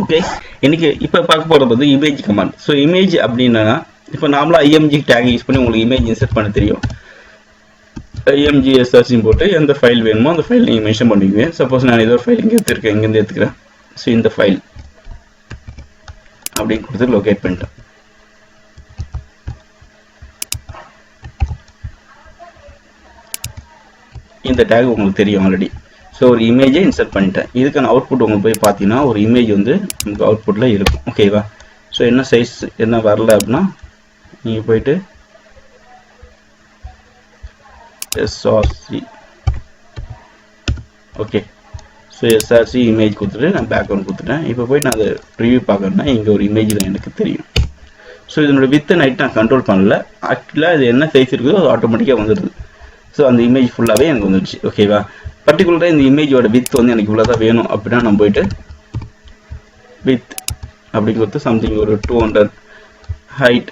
Okay, இன்னைக்கு இப்போ பார்க்க போகிறது வந்து இமேஜ் கமாண்ட். ஸோ இமேஜ் அப்படின்னா இப்போ நார்மலாக ஐஎம்ஜி டேக் யூஸ் பண்ணி உங்களுக்கு இமேஜ் இன்சர்ட் பண்ண தெரியும். ஐஎம்ஜி சர்ச்சிங் போட்டு எந்த ஃபைல் வேணுமோ அந்த ஃபைல் நீங்கள் மென்ஷன் பண்ணிக்குவீங்க. சப்போஸ் நான் ஏதோ ஃபைல் இங்கே எடுத்துருக்கேன், இங்கேருந்து எடுத்துக்கிறேன். ஸோ இந்த ஃபைல் அப்படின்னு கொடுத்து லொக்கேட் பண்ணிட்டேன். இந்த டேக் உங்களுக்கு தெரியும் ஆல்ரெடி. ஸோ ஒரு இமேஜை இன்சர்ட் பண்ணிட்டேன். இதுக்கான அவுட்புட் உங்களுக்கு போய் பார்த்தீங்கன்னா ஒரு இமேஜ் வந்து நமக்கு அவுட்புட்டில் இருக்கும். ஓகேவா? ஸோ என்ன சைஸ் என்ன வரல அப்படின்னா நீங்கள் போயிட்டு SRC okay, so SRC image கொடுத்துட்டு நான் பேக்ரவுண்ட் கொடுத்துட்டேன். இப்போ போய்ட்டு நான் அதை ரிவ்யூ பார்க்கணுன்னா இங்கே ஒரு இமேஜில் எனக்கு தெரியும். ஸோ இதனோட வித் அண்ட் ஹைட் நான் கண்ட்ரோல் பண்ணல. ஆக்சுவலாக இது என்ன சைஸ் இருக்குதோ அது ஆட்டோமேட்டிக்காக வந்துடுது. ஸோ அந்த இமேஜ் ஃபுல்லாகவே எனக்கு வந்துடுச்சு. ஓகேவா? பர்டிகுலராக இந்த இமேஜோட வித் வந்து எனக்கு இவ்வளோ தான் வேணும் அப்படின்னா நான் போயிட்டு வித் அப்படி கொடுத்து சம்திங் ஒரு 200, ஹைட்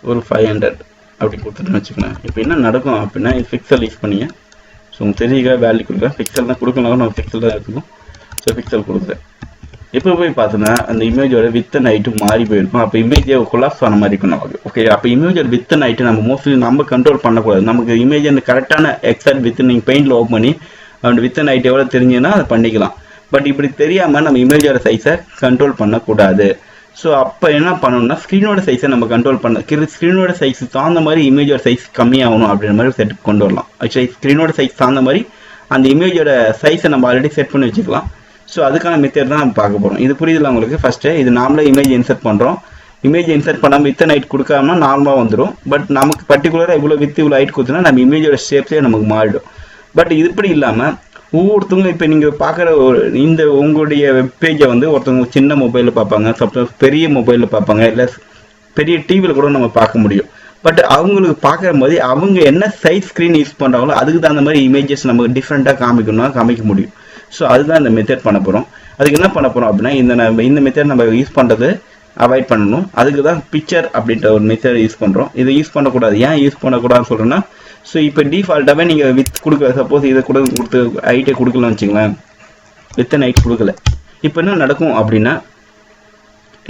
ஒரு 500 அப்படி கொடுத்துட்டுன்னு வச்சுக்கலாம். இப்போ என்ன நடக்கும் அப்படின்னா இது பிக்சல் யூஸ் பண்ணிங்க. ஸோ உங்களுக்கு தெரியுங்க வேல்யூ கொடுக்குறேன். பிக்சல் தான் கொடுக்கணும், நம்ம பிக்சல் தான் எடுத்துக்கும். ஸோ பிக்சல் கொடுக்குறேன். இப்போ போய் பார்த்தோன்னா அந்த இமேஜோட வித் அண்ட் ஹைட்டு மாறி போயிருக்கும். அப்போ இமேஜை கொலாப்ஸ் ஆன மாதிரி இருக்கும் நமக்கு. ஓகே, அப்போ இமேஜோட வித் அண்ட் ஹைட்டு நம்ம மோஸ்ட்லி நம்ம கண்ட்ரோல் பண்ணக்கூடாது. நமக்கு இமேஜ் அந்த கரெக்டான எக்ஸாக்ட் வித் நீங்கள் பெயிண்டில் ஓப்பன் பண்ணி அந்த வித் அண்ட் ஹைட் எவ்வளோ தெரிஞ்சுன்னா அதை பண்ணிக்கலாம். பட் இப்படி தெரியாமல் நம்ம இமேஜோட சைஸை கண்ட்ரோல் பண்ணக்கூடாது. ஸோ அப்போ என்ன பண்ணணும்னா ஸ்க்ரீனோட சைஸை நம்ம கண்ட்ரோல் பண்ண ஸ்க்ரீனோட சைஸ் தாழ்ந்த மாதிரி இமேஜோட சைஸ் கம்மியாகணும் அப்படின்ற மாதிரி செட் கொண்டு வரலாம். ஆக்சுவலி ஸ்க்ரீனோட சைஸ் தாழ்ந்த மாதிரி அந்த இமேஜோட சைஸை நம்ம ஆல்ரெடி செட் பண்ணி வச்சுக்கலாம். ஸோ அதுக்கான மெத்தட் தான் நம்ம பார்க்க போகிறோம். இது புரியுதுல உங்களுக்கு? ஃபஸ்ட்டு இது நார்மலாக இமேஜ் இன்சர்ட் பண்ணுறோம். இமேஜ் இன்சர்ட் பண்ணாமல் வித் அண்ட் ஹைட் கொடுக்காம நார்மலாக வந்துடும். பட் நமக்கு பர்டிகுலராக இவ்வளோ வித் இவ்வளோ ஹைட் கொடுத்தோன்னா நம்ம இமேஜோட ஷேப்ஸே நமக்கு மாறிடும். பட் இது இப்படி இல்லாமல் ஒவ்வொருத்தவங்க இப்போ நீங்கள் பார்க்குற ஒரு இந்த உங்களுடைய வெப்பேஜை வந்து ஒருத்தவங்க சின்ன மொபைலில் பார்ப்பாங்க, சப்போஸ் பெரிய மொபைலில் பார்ப்பாங்க, இல்லை பெரிய டிவியில் கூட நம்ம பார்க்க முடியும். பட் அவங்களுக்கு பார்க்குற மாதிரி அவங்க என்ன சைஸ் ஸ்க்ரீன் யூஸ் பண்ணுறாங்களோ அதுக்கு தகுந்த மாதிரி இமேஜஸ் நமக்கு டிஃப்ரெண்ட்டாக காமிக்க முடியும். ஸோ அதுதான் இந்த மெத்தட் பண்ண போகிறோம். அதுக்கு என்ன பண்ண போகிறோம் அப்படின்னா இந்த மெத்தட் நம்ம யூஸ் பண்ணுறது அவாய்ட் பண்ணணும். அதுக்கு தான் பிக்சர் அப்படின்ற ஒரு மெத்தட் யூஸ் பண்ணுறோம். இதை யூஸ் பண்ணக்கூடாது. ஏன் யூஸ் பண்ணக்கூடாதுன்னு சொல்கிறேன்னா, ஸோ இப்போ டிஃபால்ட்டாகவே நீங்கள் வித் கொடுக்க சப்போஸ் இதை கொடுத்து ஹைட்டை கொடுக்கலன்னு வச்சுங்களேன், வித் அண்ட் ஹைட் கொடுக்கல. இப்போ என்ன நடக்கும் அப்படின்னா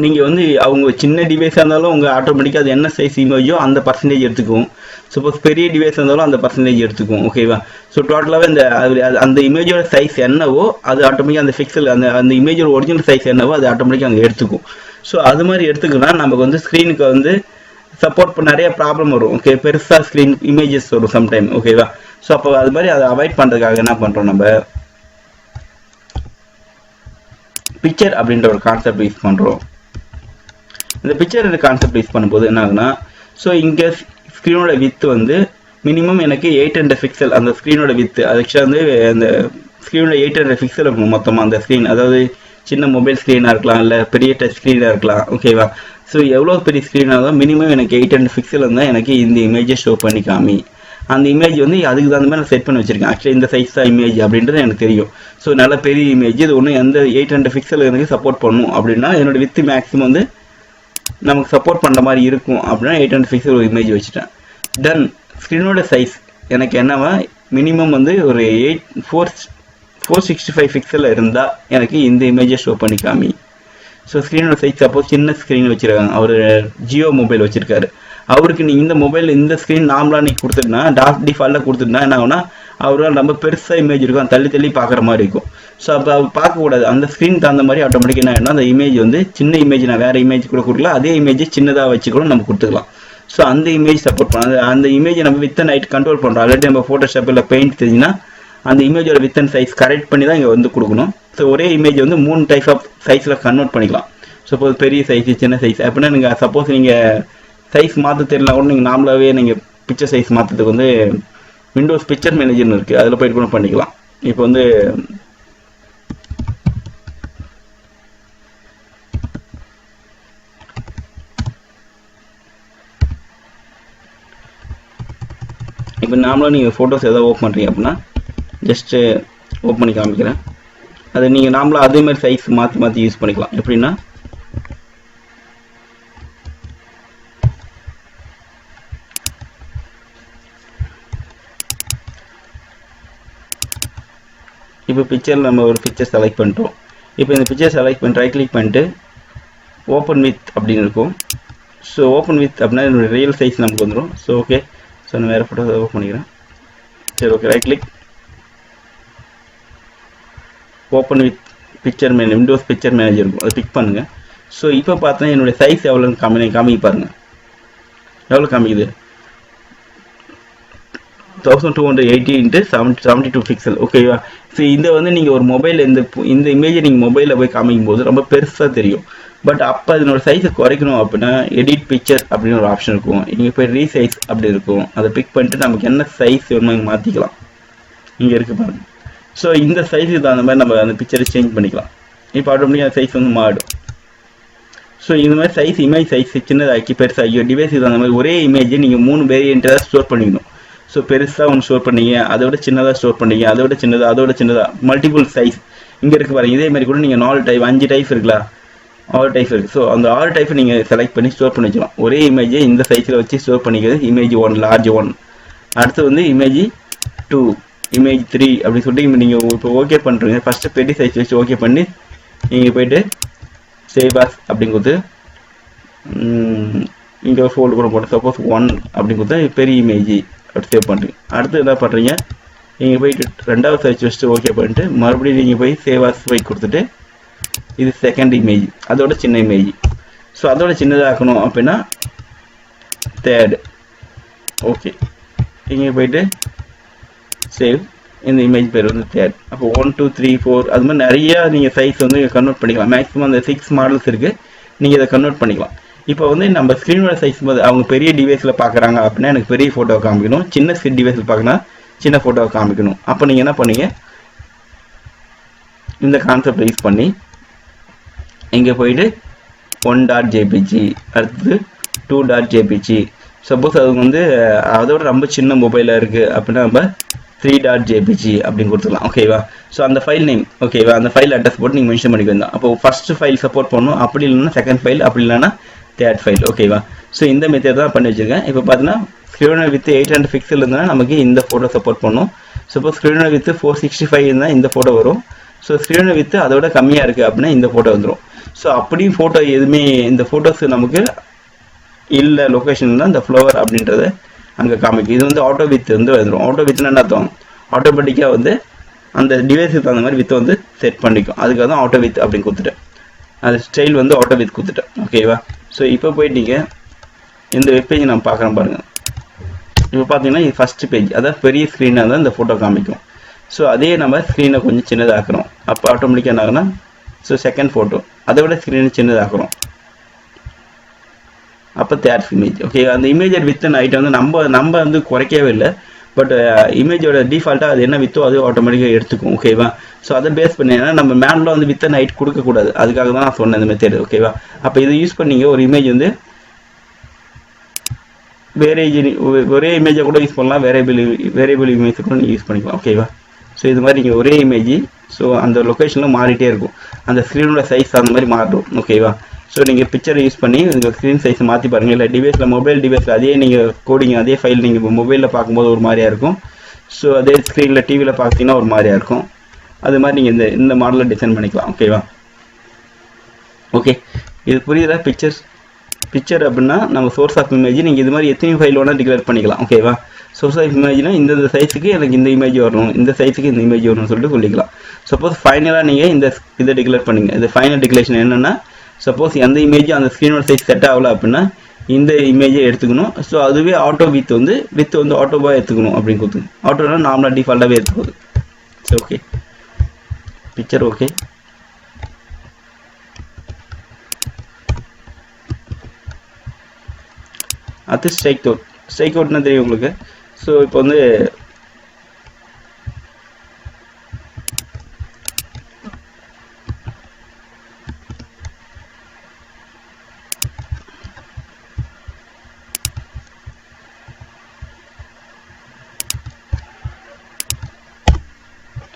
நீங்கள் வந்து அவங்க சின்ன டிவைஸாக இருந்தாலும் உங்கள் ஆட்டோமேட்டிக்காக அது என்ன சைஸ் இமேஜோ அந்த பர்சன்டேஜ் எடுத்துக்கும். சப்போஸ் பெரிய டிவைஸ் இருந்தாலும் அந்த பர்சன்டேஜ் எடுத்துக்கும். ஓகேவா? ஸோ டோட்டலாகவே அந்த இமேஜோட சைஸ் என்னவோ அது ஆட்டோமேட்டிக்காக அந்த பிக்சல் அந்த இமேஜோட ஒரிஜினல் சைஸ் என்னவோ அது ஆட்டோமேட்டிக்காக அங்கே எடுத்துக்கும். ஸோ அது மாதிரி எடுத்துக்கலாம். நமக்கு வந்து ஸ்க்ரீனுக்கு வந்து சப்போர்ட் பண்ண நிறைய ப்ராப்ளம் வரும். ஓகே, பெருசாக ஸ்க்ரீன் இமேஜஸ் வரும் சம்டைம். ஓகேவா? ஸோ அப்போ அது மாதிரி அதை அவாய்ட் பண்ணுறதுக்காக என்ன பண்ணுறோம், நம்ம பிக்சர் அப்படின்ற ஒரு கான்செப்ட் யூஸ் பண்ணுறோம். இந்த பிக்சர் கான்செப்ட் யூஸ் பண்ணும்போது என்ன ஆகுனா, ஸோ இங்கே ஸ்க்ரீனோட வித்து வந்து மினிமம் எனக்கு 800 பிக்சல் அந்த ஸ்க்ரீனோட வித்து. ஆக்சுவலாக வந்து அந்த ஸ்க்ரீனோட 800 பிக்சல் மொத்தமாக அந்த ஸ்க்ரீன், அதாவது சின்ன மொபைல் ஸ்க்ரீனாக இருக்கலாம், இல்லை பெரிய டச் ஸ்க்ரீனாக இருக்கலாம். ஓகேவா? ஸோ எவ்வளோ பெரிய ஸ்க்ரீனாக தான் மினிமம் எனக்கு 800 பிக்சல் இருந்தால் எனக்கு இந்த இமேஜை ஷோ பண்ணி காமி. அந்த இமேஜ் வந்து அதுக்கு தகுந்த மாதிரி நான் செட் பண்ணி வச்சுருக்கேன். ஆக்சுவலி இந்த சைஸ் தான் இமேஜ் அப்படின்றது எனக்கு தெரியும். ஸோ நல்ல பெரிய இமேஜ் இது ஒன்று எந்த 800 பிக்சல் எனக்கு சப்போர்ட் பண்ணணும் அப்படின்னா என்னோடய வித்து மேக்ஸிமம் வந்து நமக்கு சப்போர்ட் பண்ணுற மாதிரி இருக்கும் அப்படின்னா 800 பிக்சல் ஒரு இமேஜ் வச்சுட்டேன். தென் ஸ்க்ரீனோட சைஸ் எனக்கு என்னவா மினிமம் வந்து ஒரு 465 பிக்சலில் இருந்தால் எனக்கு இந்த இமேஜை ஷோ பண்ணி காமி. ஸோ ஸ்க்ரீனோட சைஸ் சப்போஸ் சின்ன ஸ்க்ரீன் வச்சுருக்காங்க, அவர் ஜியோ மொபைல் வச்சுருக்காரு, அவருக்கு நீ இந்த மொபைல் இந்த ஸ்க்ரீன் நார்மலாக நீ கொடுத்துட்டுனா டிஃபால்ட்டாக கொடுத்துட்டுனா என்ன ஆகுனா அவரால் ரொம்ப பெருசாக இமேஜ் இருக்கும், தள்ளி பார்க்குற மாதிரி இருக்கும். ஸோ அப்போ அவர் பார்க்கக்கூடாது. அந்த ஸ்க்ரீன் தகுந்த மாதிரி ஆட்டோமேட்டிக்காக என்ன ஆகிடும், அந்த இமேஜ் வந்து சின்ன இமேஜ் நான் வேறு இமேஜ் கூட கொடுக்கலாம், அதே இமேஜ் சின்னதாக வச்சு கூட நம்ம கொடுத்துக்கலாம். ஸோ அந்த இமேஜ் சப்போர்ட் பண்ணலாம். அந்த இமேஜை நம்ம வித் அண்ட் ஹைட் கண்ட்ரோல் பண்ணுறோம். ஆல்ரெடி நம்ம ஃபோட்டோஷாப் இல்லை பெயிண்ட் தெரிஞ்சுன்னா அந்த இமேஜோட வித் அண்ட் சைஸ் கரெக்ட் பண்ணி தான் இங்கே வந்து கொடுக்கணும். ஸோ ஒரே இமேஜ் வந்து 3 டைப் ஆஃப் சைஸில் கன்வெர்ட் பண்ணிக்கலாம். சப்போஸ் பெரிய சைஸ் சின்ன சைஸ் அப்படின்னா நீங்கள் சப்போஸ் நீங்கள் சைஸ் மாற்ற தெரியல கூட நீங்கள் நார்மலாகவே நீங்கள் பிக்சர் சைஸ் மாற்றத்துக்கு வந்து விண்டோஸ் பிக்சர் மேனேஜர்னு இருக்குது, அதில் போய்ட்டு கூட பண்ணிக்கலாம். இப்போ வந்து நார்மலாக நீங்கள் ஃபோட்டோஸ் எதாவது ஓப்பன் பண்ணுறீங்க அப்படின்னா ஜஸ்ட்டு ஓப்பன் பண்ணி காமிக்கிறேன். அது நீங்கள் நார்மலாக அதே மாதிரி சைஸ் மாற்றி யூஸ் பண்ணிக்கலாம். எப்படின்னா இப்போ பிக்சரில் நம்ம ஒரு பிக்சர் செலக்ட் பண்ணிட்டோம். இப்போ இந்த பிக்சர் செலக்ட் பண்ணி ரைட் கிளிக் பண்ணிட்டு ஓப்பன் வித் அப்படின்னு இருக்கும். ஸோ ஓப்பன் வித் அப்படின்னா என்னோடய ரியல் சைஸ் நமக்கு வந்துடும். ஸோ ஓகே, ஸோ நான் வேறு ஃபோட்டோ ஓப்பன் பண்ணிக்கிறேன். சரி okay, right click open with picture Windows picture manager இருக்கும், அதை பிக் பண்ணுங்கள். ஸோ இப்போ பார்த்தீங்கன்னா என்னுடைய சைஸ் எவ்வளோன்னு காமிக்க பாருங்கள். எவ்வளோ காமிக்குது? 1280 × 72 பிக்சல். ஓகேவா? ஸோ இதை வந்து நீங்கள் ஒரு மொபைல் இந்த இமேஜை நீங்கள் மொபைலில் போய் காமிக்கும் போது ரொம்ப பெருசாக தெரியும். பட் அப்போ அதனோட சைஸை குறைக்கணும் அப்படின்னா எடிட் பிக்சர் அப்படின்னு ஒரு ஆப்ஷன் இருக்கும். இங்கே போய் ரீசைஸ் அப்படி இருக்கும், அதை பிக் பண்ணிட்டு நமக்கு என்ன சைஸ் வேணுமோ இங்கே மாற்றிக்கலாம். இங்கே இருக்குது பாருங்கள். ஸோ இந்த சைஸுக்கு தகுந்த மாதிரி நம்ம அந்த பிக்சரை சேஞ்ச் பண்ணிக்கலாம். இப்போ ஆட்டோமேட்டிக்காக சைஸ் வந்து மாறிடும். ஸோ இந்த மாதிரி சைஸ் இமேஜ் சைஸ் சின்னதாக்கி பெருசாகி டிவைஸுக்கு தகுந்த மாதிரி ஒரே இமேஜை நீங்கள் 3 வேரியண்ட்டாக ஸ்டோர் பண்ணிக்கணும். ஸோ பெருசாக ஒன்று ஸ்டோர் பண்ணீங்க, அதை விட சின்னதாக ஸ்டோர் பண்ணீங்க, அதோட சின்னதாக மல்டிபிள் சைஸ் இங்கே இருக்குது பாருங்கள். இதே மாதிரி கூட நீங்கள் 4 டைப் 5 டைப் இருக்குல்ல, 6 டைப் இருக்குது. ஸோ அந்த 6 டைப்பை நீங்கள் செலக்ட் பண்ணி ஸ்டோர் பண்ணி வச்சுக்கலாம். ஒரே இமேஜை இந்த சைஸில் வச்சு ஸ்டோர் பண்ணிக்கிறது இமேஜ் 1 லார்ஜ் 1. அடுத்து வந்து இமேஜ் 2, இமேஜ் 3 அப்படி சொல்லிட்டு நீங்கள் இப்போ ஓகே பண்ணுறீங்க. ஃபஸ்ட்டு பெரிய சைஸ் வச்சு ஓகே பண்ணி நீங்கள் போய்ட்டு சேவ் ஆஸ் அப்படின்னு கொடுத்து இங்கே ஒரு ஃபோல்டு கூட போட்டு சப்போஸ் 1 அப்படின்னு கொடுத்தா பெரிய இமேஜ் அப்படி சேவ் பண்ணுறீங்க. அடுத்து என்ன பண்ணுறீங்க, நீங்கள் போயிட்டு 2வது சர்ச் வச்சுட்டு ஓகே பண்ணிட்டு மறுபடியும் நீங்கள் போய் சேவ் ஆஸ் போய் கொடுத்துட்டு இது செகண்ட் இமேஜ், அதோட சின்ன இமேஜ். ஸோ அதோட சின்னதாக்கணும் அப்படின்னா தேர்டு. ஓகே, இங்கே போயிட்டு சேவ், இந்த இமேஜ் பேர் வந்து தேர்ட். அப்போ 1 2 3 4 அது மாதிரி நிறையா நீங்கள் சைஸ் வந்து கன்வெர்ட் பண்ணிக்கலாம். மேக்ஸிமம் அந்த 6 மாடல்ஸ் இருக்குது, நீங்கள் இதை கன்வெர்ட் பண்ணிக்கலாம். இப்போ வந்து நம்ம ஸ்க்ரீனோட சைஸ் போது அவங்க பெரிய டிவைஸில் பார்க்குறாங்க அப்படின்னா எனக்கு பெரிய ஃபோட்டோவை காமிக்கணும், சின்ன ஸ்க்ரீன் டிவைஸில் பார்க்கணும் சின்ன ஃபோட்டோவை காமிக்கணும். அப்போ நீங்கள் என்ன பண்ணீங்க, இந்த கான்செப்டை யூஸ் பண்ணி இங்கே போயிட்டு 1.jpg அடுத்தது 2.jpg. சப்போஸ் அது வந்து அதோட ரொம்ப சின்ன மொபைலாக இருக்குது அப்படின்னா நம்ம 3.jpg அப்படின்னு கொடுத்துக்கலாம். ஓகேவா? ஸோ அந்த ஃபைல் நேம் ஓகேவா, அந்த ஃபைல் அட்ரஸ் போட்டு நீங்கள் மென்ஷன் பண்ணிக்க வேண்டாம். அப்போ ஃபஸ்ட்டு ஃபைல் சப்போர்ட் பண்ணணும், அப்படி இல்லைன்னா செகண்ட் ஃபைல், அப்படி இல்லைன்னா தேர்ட் ஃபைல். ஓகேவா? ஸோ இந்த மெத்தட் தான் பண்ணி வச்சுருக்கேன். இப்போ பார்த்தீங்கன்னா ஸ்க்ரீனர் வித் 800 பிக்சல் இருந்தால் நமக்கு இந்த ஃபோட்டோ சப்போர்ட் பண்ணும். சப்போஸ் ஸ்க்ரீனர் வித் 465 இருந்தால் இந்த ஃபோட்டோ வரும். ஸோ ஸ்க்ரீனர் வித் அதோட கம்மியாக இருக்குது அப்படின்னா இந்த ஃபோட்டோ வந்துடும். ஸோ அப்படியும் ஃபோட்டோ எதுவுமே இந்த ஃபோட்டோஸ் நமக்கு இல்லை லொக்கேஷன் தான் இந்த ஃப்ளவர் அப்படின்றத அங்கே காமிக்கும். இது வந்து ஆட்டோ வித் வந்து வந்துடும். ஆட்டோ வித்னா என்ன அர்த்தம், ஆட்டோமேட்டிக்காக வந்து அந்த டிவைஸுக்கு தகுந்த மாதிரி வித் வந்து செட் பண்ணிக்கும். அதுக்காக தான் ஆட்டோ வித் அப்படின்னு கொடுத்துட்டேன். அது ஸ்டைல் வந்து ஆட்டோ வித் கொடுத்துட்டேன். ஓகேவா? ஸோ இப்போ போயிட்டு நீங்கள் இந்த வெப்பேஜ் நான் பார்க்குறேன் பாருங்கள். இப்போ பார்த்தீங்கன்னா இது ஃபஸ்ட்டு பேஜ், அதாவது பெரிய ஸ்க்ரீனாக தான் இந்த ஃபோட்டோ காமிக்கும். ஸோ அதே நம்ம ஸ்க்ரீனை கொஞ்சம் சின்னதாக்குறோம், அப்போ ஆட்டோமேட்டிக்காக என்ன ஆகுனா ஸோ செகண்ட் ஃபோட்டோ அதை விட ஸ்க்ரீனை சின்னதாக்குறோம், அப்போ தேர்ட் இமேஜ். ஓகே, அந்த இமேஜோட வித் அண்ட் ஹைட்டை வந்து நம்ம வந்து குறைக்கவே இல்லை. பட் இமேஜோட டிஃபால்ட்டாக அது என்ன வித்தோ அது ஆட்டோமேட்டிக்காக எடுத்துக்கும். ஓகேவா? ஸோ அதை பேஸ் பண்ணி நம்ம மேனில் வந்து வித் அண்ட் ஹைட் கொடுக்கக்கூடாது, அதுக்காக தான் நான் சொன்னேன் இந்த மெத்தட். ஓகேவா? அப்போ இதை யூஸ் பண்ணிங்க ஒரு இமேஜ் வந்து ஒரே இமேஜை கூட யூஸ் பண்ணலாம், வேரியபிள் இமேஜ் கூட நீங்கள் யூஸ் பண்ணிக்கலாம். ஓகேவா? ஸோ இது மாதிரி நீங்கள் ஒரே இமேஜ் ஸோ அந்த லொக்கேஷனில் மாறிட்டே இருக்கும், அந்த ஸ்க்ரீனோட சைஸ் அந்த மாதிரி மாறும். ஓகேவா? ஸோ நீங்கள் பிக்சரை யூஸ் பண்ணி உங்கள் ஸ்க்ரீன் சைஸை மாற்றி பாருங்கள். இல்லை டிவைஸில் மொபைல் டிவைஸில் அதே நீங்கள் கோடிங் அதே ஃபைல் நீங்கள் இப்போ மொபைலில் பார்க்கும்போது ஒரு மாதிரியாக இருக்கும். ஸோ அதே ஸ்க்ரீனில் டிவியில் பார்த்தீங்கன்னா ஒரு மாதிரியாக இருக்கும். அது மாதிரி நீங்கள் இந்த மாடலில் டிசைன் பண்ணிக்கலாம். ஓகேவா? ஓகே, இது புரியுதா? பிக்சர் அப்படின்னா நம்ம சோர்ஸ் ஆஃப் இமேஜ் நீங்கள் இது மாதிரி எத்தனை ஃபைல் வேணால் டிக்ளேர் பண்ணிக்கலாம். ஓகேவா? சோர்ஸ் ஆஃப் இமேஜ்னா இந்த சைஸுக்கு எனக்கு இந்த இமேஜ் வரணும், இந்த சைஸுக்கு இந்த இமேஜ் வரணும்னு சொல்லிட்டு சொல்லிக்கலாம். சப்போஸ் ஃபைனலாக நீங்கள் இதை டிக்ளேர் பண்ணுங்க. இந்த ஃபைனல் டிக்ளரேஷன் என்னென்னா, சப்போஸ் எந்த இமேஜும் அந்த ஸ்க்ரீனோட சைஸ் செட் ஆகலை அப்படின்னா இந்த இமேஜை எடுத்துக்கணும். ஸோ அதுவே ஆட்டோ வித் வந்து ஆட்டோவாக எடுத்துக்கணும் அப்படின்னு கொடுத்துங்க. ஆட்டோனா நார்மலாக டிஃபால்ட்டாகவே எடுத்துக்கோது. சரி, ஓகே, பிக்சர் ஓகே. அது ஸ்ட்ரைக் அவுட்னா தெரியும் உங்களுக்கு. ஸோ இப்போ வந்து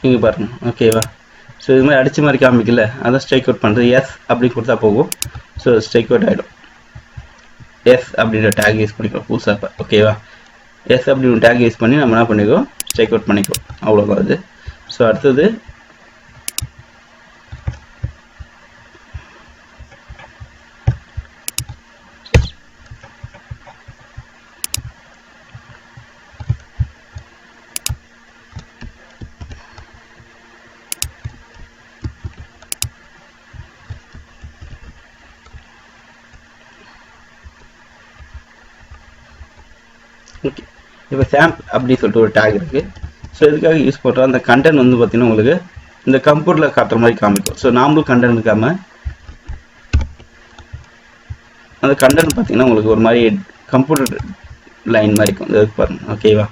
இங்கே பாருங்க. ஓகேவா? ஸோ இது மாதிரி அடித்த மாதிரி காமிக்கல, அதான் ஸ்ட்ரைக் அவுட் பண்ணுறது. எஸ் அப்படின்னு கொடுத்தா போகும். ஸோ ஸ்ட்ரைக் அவுட் ஆகிடும். எஸ் அப்படின்ற டேக் யூஸ் பண்ணிக்கலாம் புதுசாக இப்போ. ஓகேவா? எஸ் அப்படின்னு டேக் யூஸ் பண்ணி நம்ம என்ன பண்ணிக்கோ ஸ்ட்ரைக் அவுட் பண்ணிக்கோ, அவ்வளோதான் அது. ஸோ அடுத்தது ஓகே, இப்போ சாம்ப் அப்படி சொல்லிட்டு ஒரு டேக் இருக்குது. ஸோ இதுக்காக யூஸ் பண்ணுற அந்த கண்டென்ட் வந்து பார்த்தீங்கன்னா உங்களுக்கு இந்த கம்ப்யூட்டரில் காட்டுற மாதிரி காமிக்கும். ஸோ நார்மல் கண்டென்ட் இருக்காமல் அந்த கண்டென்ட் பார்த்தீங்கன்னா உங்களுக்கு ஒரு மாதிரி கம்ப்யூட்டர் லைன் மாதிரி இருக்கும். இது பாருங்க, ஓகேவா.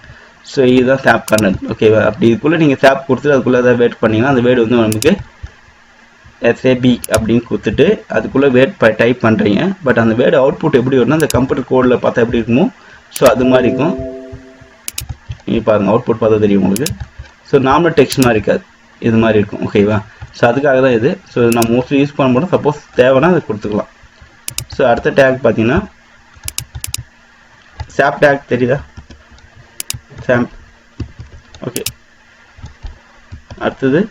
ஸோ இதுதான் சாப் கண்டென்ட், ஓகேவா. அப்படி இதுக்குள்ளே நீங்கள் சாப் கொடுத்துட்டு அதுக்குள்ளே ஏதாவது வேட் பண்ணிங்கன்னா அந்த வேர்டு வந்து நமக்கு எஸ்ஏபி அப்படின்னு கொடுத்துட்டு அதுக்குள்ளே வேர்ட் டைப் பண்ணுறீங்க. பட் அந்த வேர்டு அவுட்புட் எப்படி வரும்னா அந்த கம்ப்யூட்டர் கோடில் பார்த்தா எப்படி இருக்குமோ ஸோ அது மாதிரி இருக்கும். நீங்கள் பாருங்கள், அவுட்புட் பார்த்தா தெரியும் உங்களுக்கு. ஸோ நார்மல் டெக்ஸ்ட் மாதிரி இருக்காது, இது மாதிரி இருக்கும், ஓகேவா. ஸோ அதுக்காக தான் இது. ஸோ நான் மோஸ்ட்லி யூஸ் பண்ண போனால் சப்போஸ் தேவைன்னா அதை கொடுத்துக்கலாம். ஸோ அடுத்த டேக் பார்த்தீங்கன்னா சாப் டேக் தெரியுதா, சாம்ப். ஓகே, அடுத்தது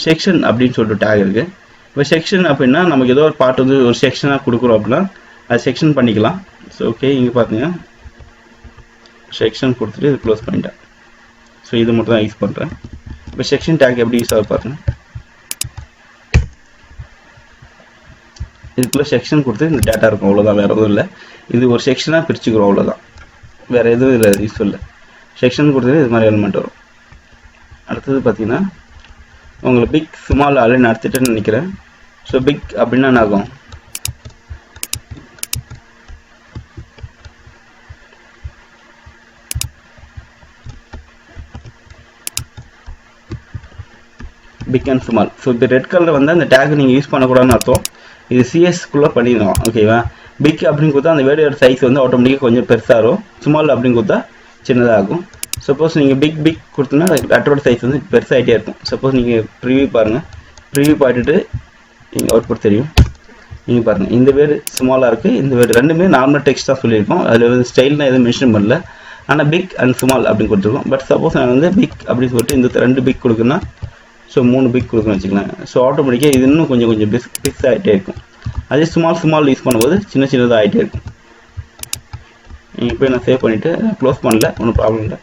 செக்ஷன் அப்படின்னு சொல்லிட்டு டேக் இருக்குது. இப்போ செக்ஷன் அப்படின்னா நமக்கு ஏதோ ஒரு பார்ட் வந்து ஒரு செக்ஷனாக கொடுக்குறோம் அப்படின்னா அது செக்ஷன் பண்ணிக்கலாம். ஸோ ஓகே, இங்கே பார்த்தீங்கன்னா செக்ஷன் கொடுத்துட்டு இது க்ளோஸ் பண்ணிட்டேன். ஸோ இது மட்டும் தான் யூஸ் பண்ணுறேன். இப்போ செக்ஷன் டேக் எப்படி யூஸ் ஆக பாருங்க. இதுக்குள்ளே செக்ஷன் கொடுத்து இந்த டேட்டா இருக்கும், அவ்வளோதான், வேறு எதுவும் இல்லை. இது ஒரு செக்ஷனாக பிரிச்சுக்கிறோம், அவ்வளோதான், வேறு எதுவும் இல்லை, யூஸ் இல்லை. செக்ஷன் கொடுத்தது இது மாதிரி எலிமெண்ட் வரும். அடுத்தது பார்த்தீங்கன்னா உங்களுக்கு பிக் ஸ்மால் ஆல்ரெடி நடத்திட்டேன்னு நினைக்கிறேன். ஸோ பிக் அப்படின்னா என்ன ஆகும், பிக் அண்ட் ஸ்மால். ஸோ இப்போ ரெட் கலர் வந்து அந்த டேக் நீங்கள் யூஸ் பண்ணக்கூடாதுன்னு அர்த்தம். இது சிஎஸ்க்குள்ளே பண்ணிடலாம், ஓகேவா. பிக் அப்படின்னு கொடுத்தா அந்த வேர்டோட சைஸ் வந்து ஆட்டோமேட்டிக்காக கொஞ்சம் பெருசாக இருக்கும். ஸ்மால் அப்படின்னு கொடுத்தா சின்னதாகும். சப்போஸ் நீங்கள் பிக் கொடுத்தோன்னா லெட்டரோட சைஸ் வந்து பெருசாகிட்டே இருக்கும். சப்போஸ் நீங்கள் ப்ரிவியூ பாருங்கள், ப்ரிவியூ பார்த்துட்டு நீங்கள் அவுட்புட் தெரியும். நீங்கள் பாருங்கள், இந்த வேர்டு ஸ்மாலாக இருக்குது, இந்த வேர்டு ரெண்டுமே நார்மல் டெக்ஸ்ட் தான் சொல்லியிருக்கோம். அதில் வந்து ஸ்டைல்னால் எதுவும் மென்ஷன் பண்ணல. ஆனால் பிக் அண்ட் ஸ்மால் அப்படின்னு கொடுத்துருக்கோம். பட் சப்போஸ் நான் வந்து பிக் அப்படின்னு சொல்லிட்டு இந்த 2 பிக் கொடுக்குன்னா ஸோ 3 பிக் கொடுக்கணும்னு வச்சுக்கலாம். ஸோ ஆட்டோமேட்டிக்காக இது இன்னும் கொஞ்சம் பிக்ஸ் ஆகிட்டே இருக்கும். அதே ஸ்மால் யூஸ் பண்ணும்போது சின்னதாக ஆகிட்டே இருக்கும். நீங்கள் போய் நான் சேவ் பண்ணிவிட்டு க்ளோஸ் பண்ணல, ஒன்றும் ப்ராப்ளம் இல்லை.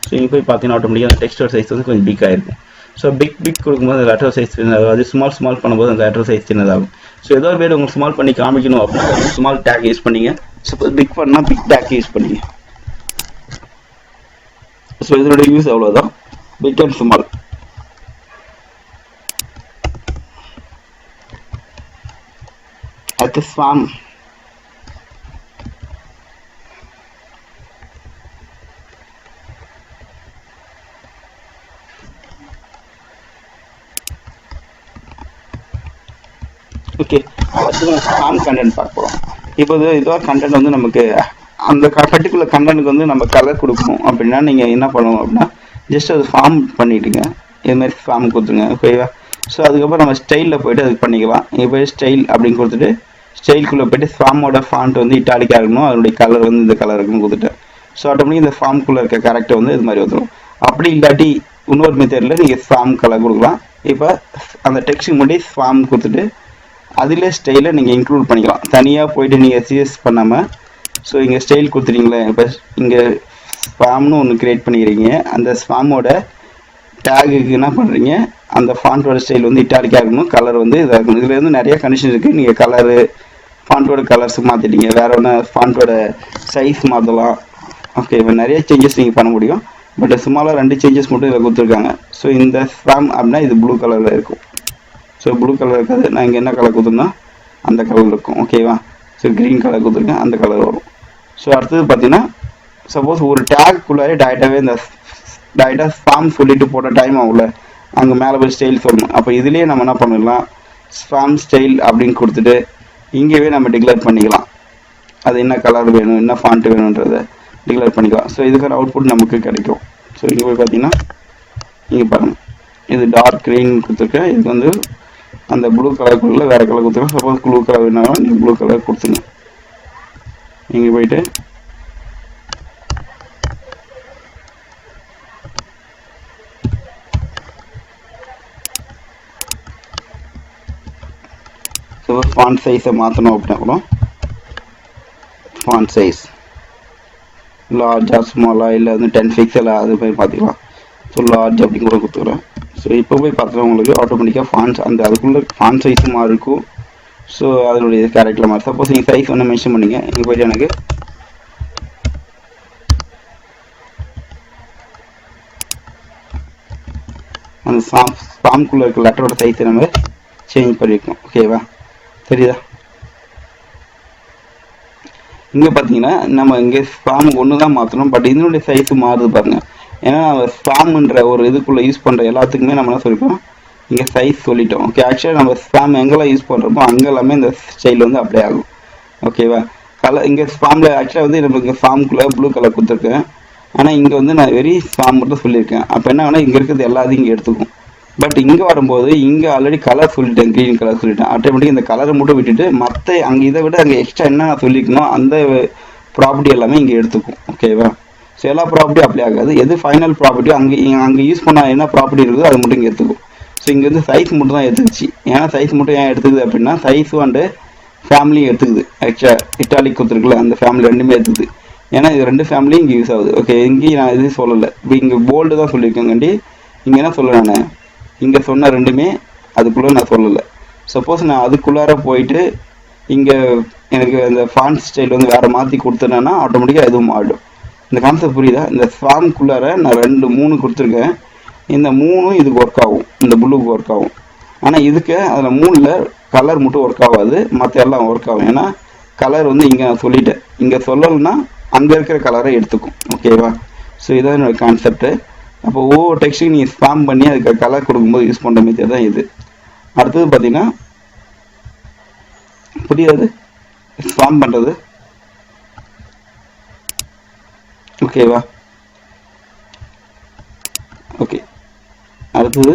ஸோ இங்கே போய் பார்த்தீங்கன்னா ஆட்டோமேட்டிக்காக அந்த டெக்ஸ்டோட சைஸ் வந்து கொஞ்சம் பிக் ஆகிருக்கும். ஸோ பிக் கொடுக்கும்போது அந்த லெட்டர் சைஸ் சின்னதாகும். அது ஸ்மால் பண்ணும்போது அந்த லெட்டர் சைஸ் சின்னதாகும். ஸோ ஏதோ ஒரு பேர் உங்களுக்கு ஸ்மால் பண்ணி காமிக்கணும் அப்படின்னா ஸ்மால் டேக் யூஸ் பண்ணிங்க. சப்போஸ் பிக் பண்ணால் பிக் டேக் யூஸ் பண்ணிங்க. ஸோ இதோட யூஸ் அவ்வளோதான், பிக் அண்ட் ஸ்மால். அடுத்து ஸ்வாம். ஓகே, ஸ்வாம் கண்டென்ட் பார்க்க போகிறோம். இப்போ இதுவாக கண்டென்ட் வந்து நமக்கு அந்த பர்டிகுலர் கண்டென்ட்டுக்கு வந்து நம்ம கலர் கொடுக்கணும் அப்படின்னா நீங்கள் என்ன பண்ணணும் அப்படின்னா ஜஸ்ட் அது ஃபார்ம் பண்ணிவிட்டுங்க. இதுமாதிரி ஃபார்ம் கொடுத்துருங்க, ஓகேவா. ஸோ அதுக்கப்புறம் நம்ம ஸ்டைலில் போய்ட்டு அதுக்கு பண்ணிக்கலாம். இங்கே போய் ஸ்டைல் அப்படின்னு கொடுத்துட்டு ஸ்டைல்குள்ளே போய்ட்டு ஃபார்மோட ஃபாண்ட் வந்து இட்டாலிக்காக இருக்கணும், அதனுடைய கலர் வந்து இந்த கலர் இருக்குன்னு கொடுத்துட்டேன். ஸோ ஆட்டோமேட்டிக் இந்த ஃபார்முக்குள்ளே இருக்க கேரக்டர் வந்து இது மாதிரி வந்துடும். அப்படி இல்லாட்டி இன்னொரு மெத்தடில் நீங்கள் ஃபார்ம் கலர் கொடுக்கலாம். இப்போ அந்த டெக்ஸ்ட்டுக்கு முன்னாடி ஃபார்ம் கொடுத்துட்டு அதிலே ஸ்டைலை நீங்கள் இன்க்ளூட் பண்ணிக்கலாம். தனியாக போய்ட்டு நீங்கள் சிஎஸ் பண்ணாமல் ஸோ இங்கே ஸ்டைல் கொடுத்துட்டீங்களே. இப்போ இங்கே ஃபார்ம்னு ஒன்று க்ரியேட் பண்ணிக்கிறீங்க. அந்த ஃபார்மோட டேகுக்கு என்ன பண்ணுறீங்க, அந்த ஃபாண்ட்டோட ஸ்டைல் வந்து இட்டாலிக்காக இருக்கணும், கலர் வந்து இதாக இருக்கணும். இதில் வந்து நிறைய கண்டிஷன் இருக்குது. நீங்கள் கலரு ஃபாண்ட்டோட கலர்ஸ் மாற்றிட்டீங்க, வேறு ஒன்று ஃபாண்ட்டோட சைஸ் மாற்றலாம். ஓகே, இப்போ நிறைய சேஞ்சஸ் நீங்கள் பண்ண முடியும். பட் சும்மாலாம் 2 சேஞ்சஸ் மட்டும் இதில் கொடுத்துருக்காங்க. ஸோ இந்த ஃபார்ம் அப்படின்னா இது ப்ளூ கலரில் இருக்கும். ஸோ ப்ளூ கலர் இருக்காது, நான் இங்கே என்ன கலர் கொடுத்துருந்தா அந்த கலர் இருக்கும், ஓகேவா. ஸோ க்ரீன் கலர் கொடுத்துருக்கேன், அந்த கலர் வரும். ஸோ அடுத்தது பார்த்தீங்கன்னா சப்போஸ் ஒரு டேக்குள்ளாரே டேரெக்டாகவே இந்த டேரெக்டாக ஃபார்ம் சொல்லிட்டு போட்ட டைம் ஆகல, அங்கே மேலே போய் ஸ்டைல் சொல்லணும். அப்போ இதுலேயே நம்ம என்ன பண்ணிடலாம், ஃபார்ம் ஸ்டைல் அப்படின்னு கொடுத்துட்டு இங்கேயே நம்ம டிக்ளேர் பண்ணிக்கலாம். அது என்ன கலர் வேணும், என்ன ஃபாண்ட் வேணுன்றதை டிக்ளேர் பண்ணிக்கலாம். ஸோ இதுக்கான அவுட்புட் நமக்கு கிடைக்கும். ஸோ இங்கே போய் பார்த்தீங்கன்னா இங்கே பாருங்கள், இது டார்க் க்ரீன் கொடுத்துருக்கேன். இதுக்கு வந்து அந்த ப்ளூ கலருக்குள்ள வேறு கலர் கொடுத்துருக்கேன். சப்போஸ் ப்ளூ கலர் வேணாலும் நீங்கள் ப்ளூ கலர் கொடுத்துங்க. இங்கே போயிட்டு சப்போஸ் ஃபாண்ட் சைஸை மாற்றணும் அப்படின்னா கூட ஃபாண்ட் சைஸ் லார்ஜா ஸ்மாலா இல்லை வந்து 10 பிக்சலா அது போய் பார்த்துக்கலாம். ஸோ லார்ஜ் அப்படின்னு கூட கொடுத்துக்கிறேன். ஸோ இப்போ போய் பார்த்தா உங்களுக்கு ஆட்டோமேட்டிக்காக ஃபாண்ட்ஸ் அந்த அதுக்குள்ளே ஃபாண்ட் சைஸும் மாறி இருக்கும். ஸோ அதனுடைய கேரக்டரில் மாறி. சப்போஸ் நீங்கள் சைஸ் ஒன்று மென்ஷன் பண்ணிங்க, இங்கே போய்ட்டு எனக்கு அந்த ஃபார்முக்குள்ளே இருக்க லெட்டரோட சைஸை நம்ம சேஞ்ச் பண்ணியிருக்கோம். ஓகேவா, தெரியுதா? இங்கே பார்த்தீங்கன்னா நம்ம இங்கே ஃபார்முக்கு ஒன்று தான் மாற்றணும், பட் இதனுடைய சைஸு மாறுது பாருங்கள். ஏன்னா நம்ம ஸ்பாம்ன்ற ஒரு இதுக்குள்ளே யூஸ் பண்ணுற எல்லாத்துக்குமே நம்ம என்ன சொல்லிட்டோம், இங்கே சைஸ் சொல்லிட்டோம். ஓகே, ஆக்சுவலாக நம்ம ஸ்பாம் எங்கெல்லாம் யூஸ் பண்ணுறோமோ அங்கே எல்லாமே இந்த ஸ்டைல் வந்து அப்ளை ஆகும். ஓகேவா, கலர் இங்கே ஸ்பாமில் ஆக்சுவலாக வந்து நம்ம இங்கே ஃபார்முக்குள்ளே ப்ளூ கலர் கொடுத்துருக்கேன், ஆனால் இங்கே வந்து நான் வெரி ஸ்பாம் மட்டும் சொல்லியிருக்கேன். அப்போ என்ன ஆனால் இங்கே இருக்கிறது எல்லாத்தையும் இங்கே எடுத்துக்கும். பட் இங்கே வரும்போது இங்கே ஆல்ரெடி கலர் சொல்லிட்டேன், க்ரீன் கலர் சொல்லிட்டேன். ஆட்டோமேட்டிக் இந்த கலரை மட்டும் விட்டுட்டு மற்ற அங்கே இதை விட அங்கே எக்ஸ்ட்ரா என்ன நான் சொல்லிக்கணும் அந்த ப்ராப்பர்ட்டி எல்லாமே இங்கே எடுத்துக்கும். ஓகேவா, ஸோ எல்லா ப்ராப்பர்ட்டியும் அப்ளை ஆகாது. எது ஃபைனல் ப்ராப்பர்ட்டியோ அங்கே யூஸ் பண்ண என்ன ப்ராப்பர்ட்டி இருக்குதோ அது மட்டும் இங்கே எடுத்துக்கும். ஸோ இங்கே வந்து சைஸ் மட்டும் தான் எடுத்துக்கிச்சு. ஏன்னா சைஸ் மட்டும் ஏன் எடுத்துக்குது அப்படின்னா சைஸும் அண்டு ஃபேமிலியும் எடுத்துக்குது. ஆக்சுவலாக இட்டாலிக் கொடுத்துருக்குல அந்த ஃபேமிலி ரெண்டுமே எடுத்துக்குது. ஏன்னா இது ரெண்டு ஃபேமிலியும் இங்கே யூஸ் ஆகுது. ஓகே, இங்கேயும் நான் எதுவும் சொல்லலை. இப்போ இங்கே போல்டு தான் சொல்லியிருக்கேங்காண்டி இங்கே என்ன சொல்ல, நான் இங்கே சொன்ன ரெண்டுமே அதுக்குள்ளே நான் சொல்லலை. சப்போஸ் நான் அதுக்குள்ளார போயிட்டு இங்கே எனக்கு அந்த ஃபாண்ட் ஸ்டைல் வந்து வேறு மாற்றி கொடுத்துட்டேன்னா ஆட்டோமேட்டிக்காக எதுவும் ஆகிடும். இந்த கான்செப்ட் புரியுதா? இந்த ஃபார்முக்குள்ளார நான் 2 3 கொடுத்துருக்கேன். இந்த 3ம் இதுக்கு ஒர்க் ஆகும், இந்த ப்ளூக்கு ஒர்க் ஆகும். ஆனால் இதுக்கு அதில் 3ல் கலர் மட்டும் ஒர்க் ஆகாது, மற்ற எல்லாம் ஒர்க் ஆகும். ஏன்னா கலர் வந்து இங்கே நான் சொல்லிட்டேன், இங்கே சொல்லலைன்னா அங்கே இருக்கிற கலரை எடுத்துக்கும். ஓகேவா, ஸோ இதான் என்னோடய கான்செப்ட்டு. அப்போ ஒவ்வொரு டெக்ஸ்டையும் நீங்கள் ஸ்பாம் பண்ணி அதுக்கு கலர் கொடுக்கும்போது யூஸ் பண்ணுற மெத்தட் தான் இது. அடுத்தது பார்த்தீங்கன்னா புரியாது ஸ்பாம் பண்ணுறது. ஓகேவா, ஓகே. அடுத்தது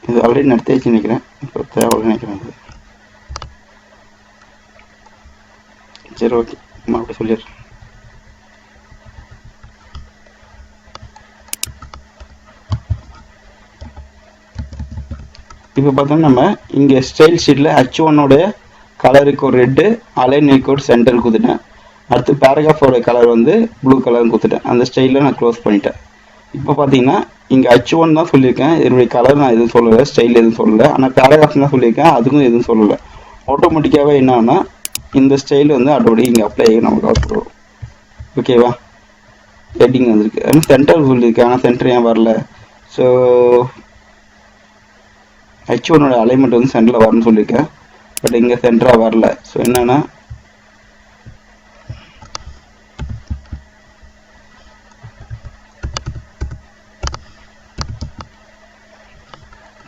இது ஆல்ரெடி நடத்தியாச்சு நினைக்கிறேன், இப்போ தேவை நினைக்கிறேன். சரி, ஓகே, மறுபடியும் சொல்லிடுறேன். இப்போ பார்த்தோம்னா நம்ம இங்கே ஸ்டைல் ஷீட்டில் H1 கலருக்கு ஒரு ரெட்டு, அலைனுக்கு ஒரு சென்டர் கொடுத்துட்டேன். அடுத்து பேராகிராஃபோட கலர் வந்து ப்ளூ கலர் கொடுத்துட்டேன். அந்த ஸ்டைலில் நான் க்ளோஸ் பண்ணிட்டேன். இப்போ பார்த்தீங்கன்னா இங்கே H1 தான் சொல்லியிருக்கேன், என்னுடைய கலர் நான் எதுவும் சொல்லலை, ஸ்டைல் எதுவும் சொல்லலை. ஆனால் பேராகிராஃப் தான் சொல்லியிருக்கேன், அதுக்கும் எதுவும் சொல்லலை. ஆட்டோமேட்டிக்காகவே என்னன்னா இந்த ஸ்டைல் வந்து ஆட்டோமேட்டிக் இங்கே அப்ளை ஆகி நமக்கு அவுட் வரும். ஓகேவா, ஹெட்டிங் வந்திருக்கு. ஆனால் சென்டர் சொல்லியிருக்கேன், ஆனால் சென்டர் ஏன் வரல? ஸோ H1 அலைன்மெண்ட் வந்து சென்டரில் வரணும்னு சொல்லியிருக்கேன், பட் இங்கே சென்டராக வரல. ஸோ என்னன்னா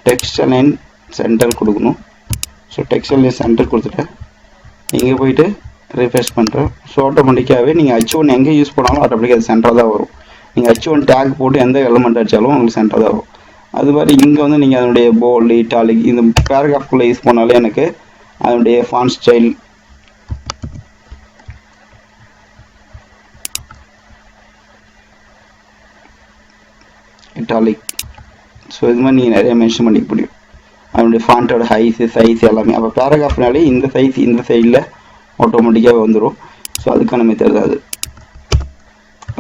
டெக்ஸ்ட் அலைன் சென்டர் கொடுக்கணும். ஸோ டெக்ஸ்ட் அலைன் சென்டர் கொடுத்துட்டேன். இங்கே போயிட்டு ரிஃப்ரெஷ் பண்ணுறேன். ஸோ ஆட்டோமேட்டிக்காகவே நீங்கள் H1 எங்கே யூஸ் பண்ணாலும் ஆட்டோமேட்டிக்காக அது சென்டராக தான் வரும். நீங்கள் H1 டேக் போட்டு எந்த எலமெண்ட் அடித்தாலும் உங்களுக்கு சென்டராக தான் வரும். அது மாதிரி இங்கே வந்து நீங்கள் அதனுடைய போல்டு, இட்டாலிக் இந்த பேராகிராஃப்குள்ளே யூஸ் பண்ணாலே எனக்கு அதனுடைய ஃபாண்ட் ஸ்டைல், இட்டாலிக், ஸோ இது மாதிரி நீங்கள் நிறைய மென்ஷன் பண்ணிக்க முடியும். அதனுடைய ஃபாண்ட்டோட ஹைஸு, சைஸ் எல்லாமே. அப்போ பேராகிராஃப்னாலே இந்த சைஸ் இந்த சைடில் ஆட்டோமேட்டிக்காக வந்துடும். ஸோ அதுக்கான மெத்தட் தான் அது.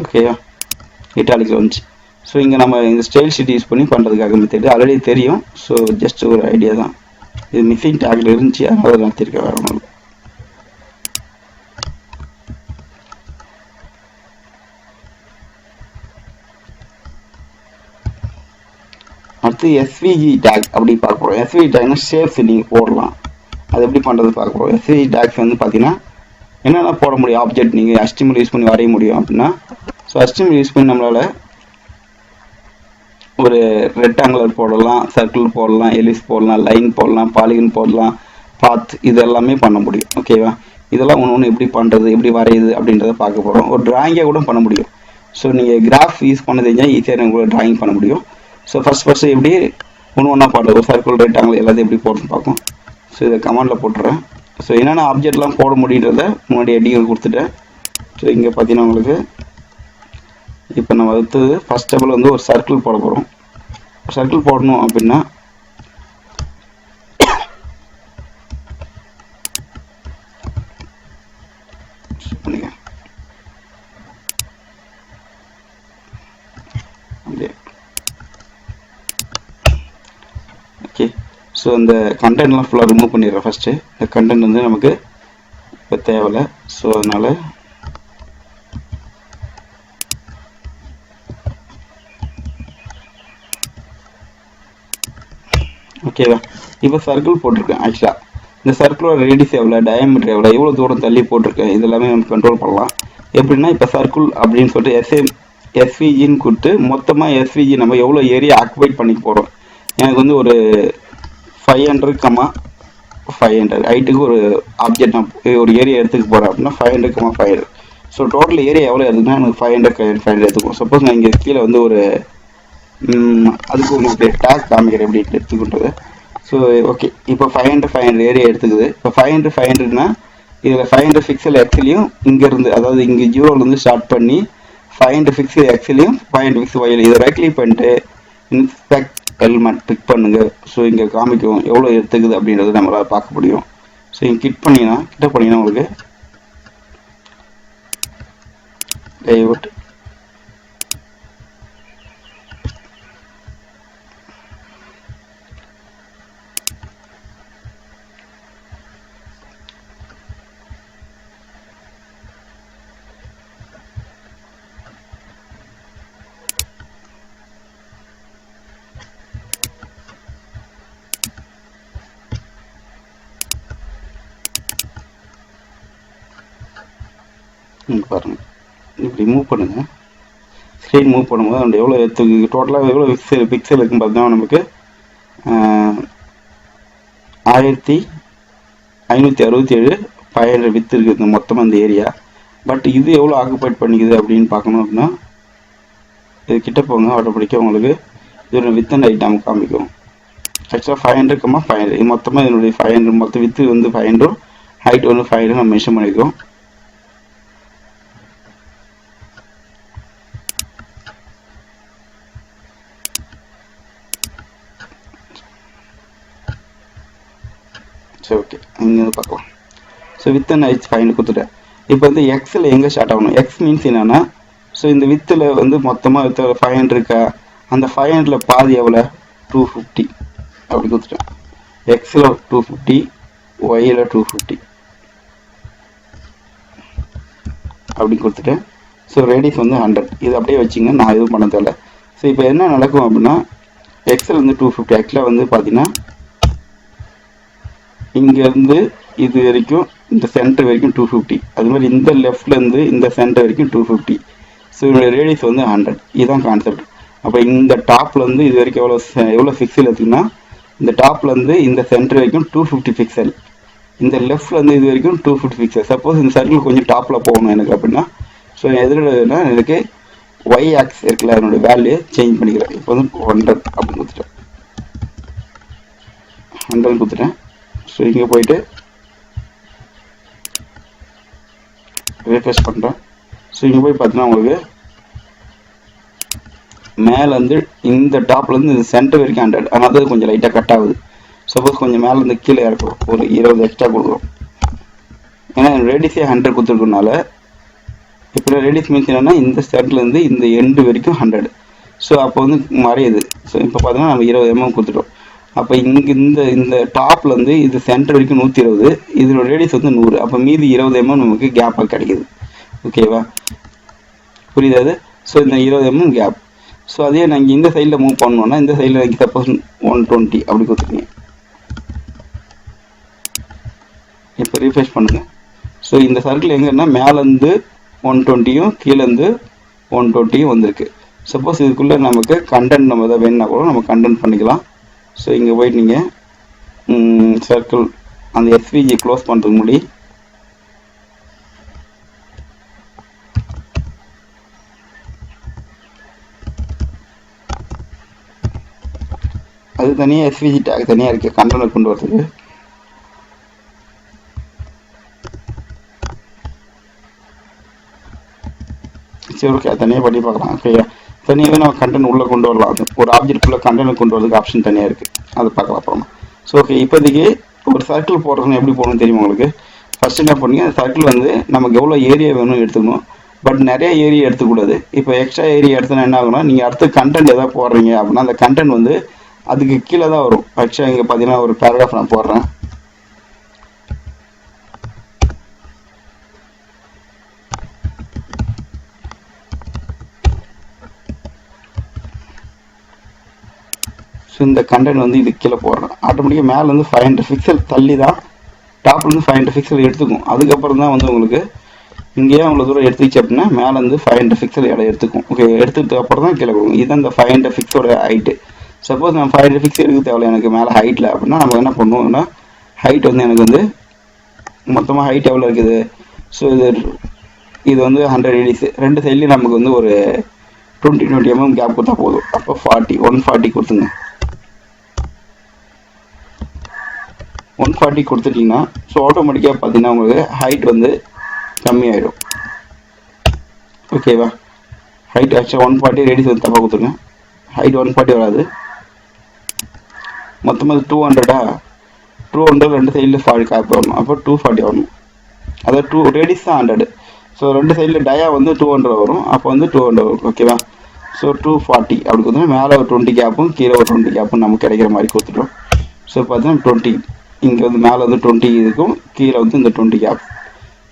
ஓகேவா, இட்டாலிக்கில் வந்துச்சு. ஸோ இங்கே நம்ம இந்த ஸ்டைல் ஷீட் யூஸ் பண்ணி பண்ணுறதுக்காக மெத்தட் ஆல்ரெடி தெரியும். ஸோ ஜஸ்ட் ஒரு ஐடியா தான். இது மிஸ்ஸிங் டேக்கில் இருந்துச்சு, அதனால நடத்திருக்கேன், வேறு ஒன்றும் இல்லை. அடுத்து எஸ்விஜி டேக் அப்படி பார்க்க போகிறோம். எஸ்விஜி டேக்னா ஷேப்ஸ் நீங்கள் போடலாம், அது எப்படி பண்ணுறது பார்க்க போகிறோம். எஸ்விஜி டேக்ஸ் வந்து பார்த்தீங்கன்னா என்னென்ன போட முடியும், ஆப்ஜெக்ட் நீங்கள் HTML யூஸ் பண்ணி வரைய முடியும் அப்படின்னா. ஸோ HTML யூஸ் பண்ணி நம்மளால் ஒரு ரெக்டாங்குலர் போடலாம், சர்க்கிள் போடலாம், எலிஸ் போடலாம், லைன் போடலாம், பாலிகன் போடலாம், பாத், இது எல்லாமே பண்ண முடியும். ஓகேவா, இதெல்லாம் ஒன்று எப்படி பண்ணுறது, எப்படி வரையுது அப்படின்றத பார்க்க போகிறோம். ஒரு டிராயிங்காக கூட பண்ண முடியும். ஸோ நீங்கள் கிராஃப் யூஸ் பண்ண தெரிஞ்சால் ஈஸியாக நீங்கள் டிராயிங் பண்ண முடியும். ஸோ ஃபஸ்ட்டு எப்படி ஒன்று பண்ணுறது, ஒரு சர்க்கிள், ரெக்டாங்கிள் எல்லாத்தையும் எப்படி போடுறதுன்னு பார்க்கும். ஸோ இதை கமெண்டில் போட்டுறேன். ஸோ என்னென்ன ஆப்ஜெக்ட்லாம் போட முடியுன்றத முன்னாடி ஹெட்டிங் கொடுத்துட்டேன். ஸோ இங்கே பார்த்தீங்கன்னா உங்களுக்கு இப்போ நம்ம அடுத்தது ஃபர்ஸ்ட் ஸ்டெப்பில் வந்து ஒரு சர்க்கிள் போட போகிறோம். சர்க்கிள் போடணும் அப்படின்னா ஓகே, ஸோ இந்த கண்டென்ட்லாம் ஃபுல்லாக ரிமூவ் பண்ணிடுறேன். ஃபஸ்ட்டு இந்த கண்டென்ட் வந்து நமக்கு இப்போ தேவையில்லை. ஸோ அதனால் ஓகேவா. இப்போ சர்க்கிள் போட்டிருக்கேன். ஆக்சுவலாக இந்த சர்க்கிளோட ரேடியஸ் எவ்வளோ, டயாமீட்டர் எவ்வளோ தூரம் தள்ளி போட்டிருக்கேன், இது எல்லாமே நம்ம கண்ட்ரோல் பண்ணலாம். எப்படின்னா இப்போ சர்க்கிள் அப்படின்னு சொல்லிட்டு எஸ்விஜின்னு கொடுத்து மொத்தமாக எஸ்விஜி நம்ம எவ்வளோ ஏரியா ஆக்குபைட் பண்ணிக்க போகிறோம். எனக்கு வந்து ஒரு 500, ஹைட்டுக்கு ஒரு ஆப்ஜெக்ட் நான் ஒரு ஏரியா எடுத்துக்க போகிறேன் அப்படின்னா 500, ஸோ டோட்டல் ஏரியா எவ்வளோ எடுத்துக்குன்னா எனக்கு 500 எடுத்துக்கும். சப்போஸ் நான் இங்கே கீழே வந்து ஒரு அதுக்கு உங்களுக்கு டேக் காமிக்கிறேன் எப்படி எடுத்துக்கின்றது. ஸோ ஓகே, இப்போ 500 ஏரியா எடுத்துக்குது. இப்போ 500னா இதில் 500 பிக்சல் எக்ஸ்லையும் இங்கேருந்து, அதாவது இங்கே ஜீரோலேருந்து ஸ்டார்ட் பண்ணி 500 பிக்சல் எக்ஸ்லையும் 500 பிக்சல் ஒயில் இதை ரைட் கிளிக் பண்ணிட்டு இன்ஸ்பெக்ட் எலிமெண்ட் கிளிக் பண்ணுங்க. ஸோ இங்கே காமிக்கும் எவ்வளோ எடுத்துக்குது அப்படின்றத நம்மளால் பார்க்க முடியும். ஸோ இங்கே கிட்ட பண்ணிங்கன்னா உங்களுக்கு லேஅவுட் பாருங்கள். இப்படி மூவ் பண்ணுங்கள். ஸ்க்ரீன் மூவ் பண்ணும்போது நம்ம எவ்வளோ எடுத்துக்கு டோட்டலாக எவ்வளோ பிக்சல் இருக்குன்னு பார்த்தீங்கன்னா நமக்கு 1567 500 வித் இருக்குது மொத்தமாக இந்த ஏரியா. பட் இது எவ்வளோ ஆக்குபைட் பண்ணிக்குது அப்படின்னு பார்க்கணும் அப்படின்னா இது கிட்ட போங்க. ஆட்டோமேட்டிக்காக உங்களுக்கு இதோட வித் அண்ட் ஹைட் நமக்கு காமிக்கும். ஆக்சுவலாக 500, இது மொத்தமாக இதனுடைய 500 மொத்த வித்து வந்து 500, ஹைட் வந்து 500 நம்ம மென்ஷன் பண்ணிக்கிறோம். சரி ஓகே, இங்கே வந்து பார்க்கலாம். ஸோ வித் அண்ட் ஹைட் 500 கொடுத்துட்டேன். இப்போ வந்து எக்ஸில் எங்கே ஸ்டார்ட் ஆகணும், எக்ஸ் மீன்ஸ் என்னென்னா, ஸோ இந்த வித்தில் வந்து மொத்தமாக 500 இருக்கா, அந்த 500ல் பாதி எவ்வளோ 250 அப்படி கொடுத்துட்டேன். எக்ஸில் 250, ஒயில் 250 அப்படி கொடுத்துட்டேன். ஸோ ரேடியஸ் வந்து 100. இது அப்படியே வச்சிங்க, நான் எதுவும் பண்ண தேவை. ஸோ இப்போ என்ன நடக்கும் அப்படின்னா எக்ஸில் வந்து 250 ஆக்சுவலாக வந்து பார்த்தீங்கன்னா இங்கேருந்து இது வரைக்கும் இந்த சென்டர் வரைக்கும் 250, அது மாதிரி இந்த லெஃப்ட்லேருந்து இந்த சென்டர் வரைக்கும் 250. ஸோ இதோட ரேடியஸ் வந்து 100. இதுதான் கான்செப்ட். அப்போ இந்த டாப்லேருந்து இது வரைக்கும் எவ்வளோ பிக்சல் எடுத்துக்குன்னா இந்த டாப்லேருந்து இந்த சென்டர் வரைக்கும் 250 பிக்சல், இந்த லெஃப்ட்லேருந்து இது வரைக்கும் 250 பிக்சல். சப்போஸ் இந்த சர்க்கிள் கொஞ்சம் டாப்பில் போகணும் எனக்கு அப்படின்னா ஸோ எதிரனா எனக்கு ஒய் ஆக்ஸ் இருக்குல்ல, அதனுடைய வேல்யூ சேஞ்ச் பண்ணிக்கிறேன். இப்போ வந்து 100 அப்படின்னு கொடுத்துட்டேன். 100 கொடுத்துட்டேன். ஸோ இங்கே போயிட்டு ரீஃப்ரெஷ் பண்ணுறேன். ஸோ இங்கே போய் பார்த்தீங்கன்னா உங்களுக்கு மேலேருந்து இந்த டாப்லேருந்து இந்த சென்டர் வரைக்கும் 100, அதனால கொஞ்சம் லைட்டாக கட் ஆகுது. சப்போஸ் கொஞ்சம் மேலேருந்து கீழே இறக்கும், ஒரு 20 எக்ஸ்ட்ரா கொடுக்குறோம். ஏன்னா ரேடியஸே 100 கொடுத்துருக்கனால இப்போ ரேடியஸ் மீன்ஸ் என்னென்னா இந்த சென்டர்லேருந்து இந்த எண்டு வரைக்கும் 100. ஸோ அப்போ வந்து மறையுது. ஸோ இப்போ பார்த்தீங்கன்னா நம்ம 20 mm கொடுத்துட்டோம். அப்போ இங்கே இந்த டாப்லேருந்து இது சென்டர் வரைக்கும் 120, இதோட ரேடியஸ் வந்து 100. அப்போ மீதி 20 mm நமக்கு கேப்பாக கிடைக்குது. ஓகேவா, புரியுது? ஸோ இந்த 20 mm கேப். ஸோ அதே நாங்கள் இந்த சைடில் மூவ் பண்ணோன்னா இந்த சைடில் எனக்கு சப்போஸ் 120 அப்படி கொடுத்துருக்கீங்க. இப்போ ரீஃப்ரெஷ் பண்ணுங்கள். ஸோ இந்த சர்க்கிள் எங்கன்னா மேலேருந்து 120யும் கீழேருந்து 120யும் வந்திருக்கு. சப்போஸ் இதுக்குள்ளே நமக்கு கண்டென்ட் நம்ம எதாவது வேணுன்னா கூட நம்ம கண்டென்ட் பண்ணிக்கலாம். ஸோ இங்கே போயிட்டு நீங்கள் சர்க்கிள் அந்த எஸ்விஜி க்ளோஸ் பண்ணுறதுக்கு முன்னாடி அது தனியாக எஸ்விஜி டேக் தனியாக இருக்குது கண்டென்ட் கொண்டு வரதுக்கு. சரி ஓகே, தனியாக பண்ணி பார்க்கலாம். ஓகேயா, தனியாகவே நம்ம கண்டென்ட் உள்ளே கொண்டு வரலாம். அது ஒரு ஆப்ஜெக்ட்குள்ளே கண்டென்ட் கொண்டு வரதுக்கு ஆப்ஷன் தனியாக இருக்குது, அதை பார்க்கலாம் அப்புறமா. ஸோ ஓகே, இப்போதைக்கு ஒரு சர்க்கிள் போடுறதுன்னு எப்படி போகணும்னு தெரியுமா உங்களுக்கு? ஃபஸ்ட்டு என்ன பண்ணுங்க, அந்த சர்க்கிள் வந்து நமக்கு எவ்வளோ ஏரியா வேணும்னு எடுத்துக்கணும். பட் நிறைய ஏரியா எடுத்துக்கூடாது. இப்போ எக்ஸ்ட்ரா ஏரியா எடுத்தோன்னா என்ன ஆகுனா, நீங்கள் அடுத்து கண்டென்ட் எதாவது போடுறீங்க அப்படின்னா அந்த கண்டென்ட் வந்து அதுக்கு கீழே தான் வரும். ஆக்சுவலாக இங்கே பார்த்தீங்கன்னா ஒரு பேராகிராஃப் நான் போடுறேன். ஸோ இந்த கண்டென்ட் வந்து இது கீழே போடுறேன். ஆட்டோமேட்டிக்காக மேலேருந்து 500 பிக்சல் தள்ளி தான் டாப்லேருந்து 500 பிக்சல் எடுத்துக்கும். அதுக்கப்புறம் தான் வந்து உங்களுக்கு இங்கேயே அவ்வளோ தூரம் எடுத்துச்சு அப்படின்னா மேலேருந்து 500 பிக்சல் இடம் எடுத்துக்கும். ஓகே, எடுத்துக்கிட்டு அப்புறம் தான் கீழே கொடுக்கும். இதுதான் இந்த 500 பிக்ஸோட ஹைட்டு. சப்போஸ் நான் 500 பிக்ஸ் எடுக்க தேவையில்ல எனக்கு மேலே ஹைட்டில் அப்படின்னா நம்ம என்ன பண்ணுவோம்னா ஹைட் வந்து எனக்கு வந்து மொத்தமாக ஹைட் எவ்வளோ இருக்குது. ஸோ இது வந்து 100 எடிஸ். ரெண்டு சைட்லேயும் நமக்கு வந்து ஒரு 20 mm கேப் கொடுத்தா போதும். அப்போ 140 கொடுத்துங்க. 140 கொடுத்துட்டிங்கன்னா ஸோ ஆட்டோமேட்டிக்காக பார்த்தீங்கன்னா உங்களுக்கு ஹைட் வந்து கம்மியாயிடும். ஓகேவா? ஹைட் ஆக்சுவலாக 140 ரேடியஸ் வந்து தப்பாக கொடுத்துருங்க. ஹைட் 140 வராது, மொத்தமாக 200 ரெண்டு சைடில் 40 காப்பி வரணும். அப்போ 240 வரணும். அதாவது 2 ரேடியஸ் தான் 100. ஸோ ரெண்டு சைடில் டயா வந்து 200 வரும். அப்போ வந்து 200 வரும். ஓகேவா? ஸோ 240 அப்படி கொடுத்தோம்னா மேலே ஒரு 20 கேப்பும் கீழே ஒரு 20 கேப்பும் நமக்கு கிடைக்கிற மாதிரி கொடுத்துட்டோம். ஸோ பார்த்தீங்கன்னா 20 இங்கே வந்து மேலே வந்து 20 இருக்கும், கீழே வந்து இந்த 20 கேப்.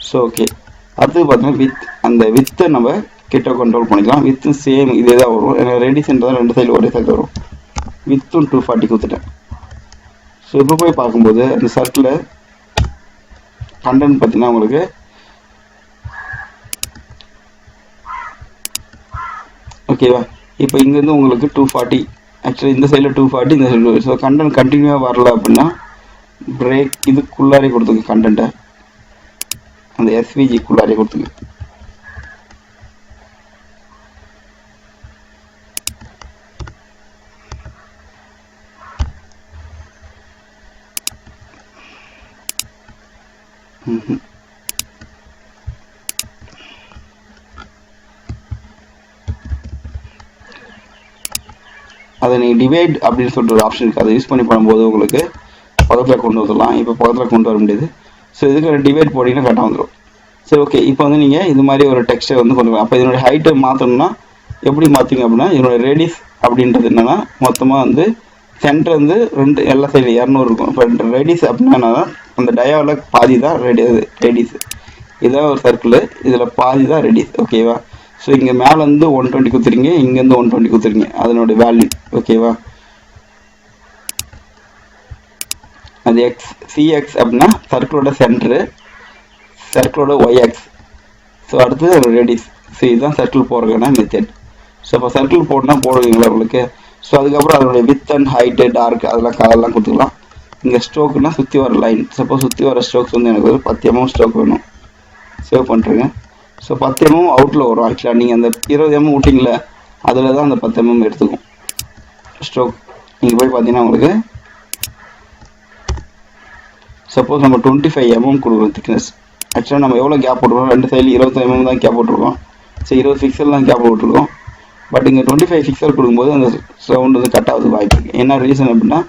ஸோ ஓகே, அடுத்து பார்த்தீங்கன்னா அந்த வித்தை நம்ம கிட்ட கண்ட்ரோல் பண்ணிக்கலாம். வித்தும் சேம் இதே தான் வரும். ஏன்னா ரேடியஸ்ன்றதான் ரெண்டு சைடில் ஒரே சைடு வரும். வித்தும் 240 கொடுத்துட்டேன். ஸோ இப்போ போய் பார்க்கும்போது அந்த சர்க்கிளில் கண்டென்ட் பார்த்தீங்கன்னா உங்களுக்கு ஓகேவா? இப்போ இங்கேருந்து உங்களுக்கு 240, ஆக்சுவலி இந்த சைடில் 240, இந்த சைடில். ஸோ கண்டென்ட் கண்டினியூவாக வரல அப்படின்னா பிரேக் இதுக்குள்ளாரே கொடுத்துங்க. கண்டென்ட்டை அந்த எஸ்விஜிக்குள்ளாரே கொடுத்துங்க. அதை நீங்கள் டிவைட் அப்படின்னு சொல்லிட்டு ஒரு ஆப்ஷன் இருக்குது. அதை யூஸ் பண்ணி பண்ணும்போது உங்களுக்கு பக்கத்தில் கொண்டு வந்துடலாம். இப்போ பக்கத்தில் கொண்டு வர முடியுது. ஸோ இதுக்கு டிவைட் போட்டிங்கன்னா கரெக்டாக வந்துடும். சரி, ஓகே. இப்போ வந்து நீங்கள் இது மாதிரி ஒரு டெக்ஸ்ட்டை வந்து கொண்டு வரலாம். அப்போ இதனுடைய ஹைட்டை மாற்றணும்னா எப்படி மாற்றிங்க அப்படின்னா இதனுடைய ரேடியஸ் அப்படின்றது என்னென்னா மொத்தமாக வந்து சென்டர் வந்து எல்லா சைடு 200 இருக்கும். இப்போ ரேடியஸ் அப்படின்னா என்னன்னா அந்த டயாவில் பாதி தான் ரேடியஸ். இதான் ஒரு சர்க்கிள், இதில் பாதி தான் ரேடியஸ். ஓகேவா? ஸோ இங்கே மேலேருந்து 120 கொடுத்துருங்க, இங்கேருந்து 120 கொடுத்துருங்க அதனுடைய வேல்யூ. ஓகேவா? அது சிஎக்ஸ் அப்படின்னா சர்க்கிளோட சென்டரு, சர்க்கிளோட ஒய்எக்ஸ். ஸோ அடுத்து ரேடியஸ். ஸோ இதுதான் சர்க்கிள் போடுறதுக்கான மெத்தட். ஸோ இப்போ சர்க்கிள் போடணும்னா போடுவீங்களா உங்களுக்கு. ஸோ அதுக்கப்புறம் அதனுடைய வித் அண்ட் ஹைட்டு டார்க் அதெல்லாம் கலர்லாம் கொடுத்துக்கலாம். இங்கே ஸ்ட்ரோக்குனா சுற்றி வர லைன். சப்போஸ் சுற்றி வர ஸ்ட்ரோக்ஸ் வந்து எனக்கு ஒரு 10 mm ஸ்ட்ரோக் வேணும். சேவ் பண்ணுறேங்க. ஸோ 10 mm அவுட்டில் வரும். ஆக்சுவலாக நீங்கள் அந்த 20 mm விட்டிங்களே அதில் தான் அந்த 10 mm எடுத்துக்கும் ஸ்ட்ரோக். நீங்கள் போய் பார்த்தீங்கன்னா உங்களுக்கு சப்போஸ் நம்ம 25 mm கொடுக்குறோம் திக்னஸ். ஆக்சுவலாக நம்ம எவ்வளோ கேப் போட்டுருக்கோம், ரெண்டு சைடில் 25 mm தான் கேப் போட்டிருக்கோம். ஸோ 20 பிக்சல் தான் கேப் போட்டிருக்கோம். பட் இங்கே 25 பிக்சல் கொடுக்கும்போது அந்த சவுண்ட் வந்து கட் ஆகுது வாய்ப்பு இருக்குது. என்ன ரீசன் அப்படின்னா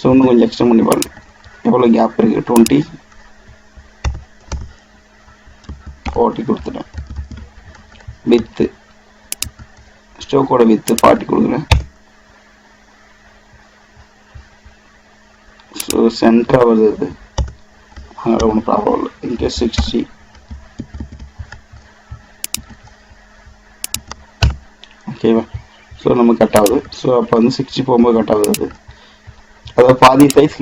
சவுண்டு கொஞ்சம் எக்ஸ்டெண்ட் பண்ணி பாருங்க எவ்வளோ கேப் இருக்குது. 20 40 கொடுத்துட்டேன். வித்து ஸ்ட்ரோக்கோட வித்து 40 கொடுக்குறேன். ஸோ சென்டராக வருது, அதனால் ஒன்றும் ப்ராப்ளம் இல்லை. இங்கே 60. ஓகேவா? ஸோ நம்ம கட் ஆகுது. ஸோ அப்போ வந்து 60 போகும்போது கட் ஆகுது. அதாவது பாதி சைஸ்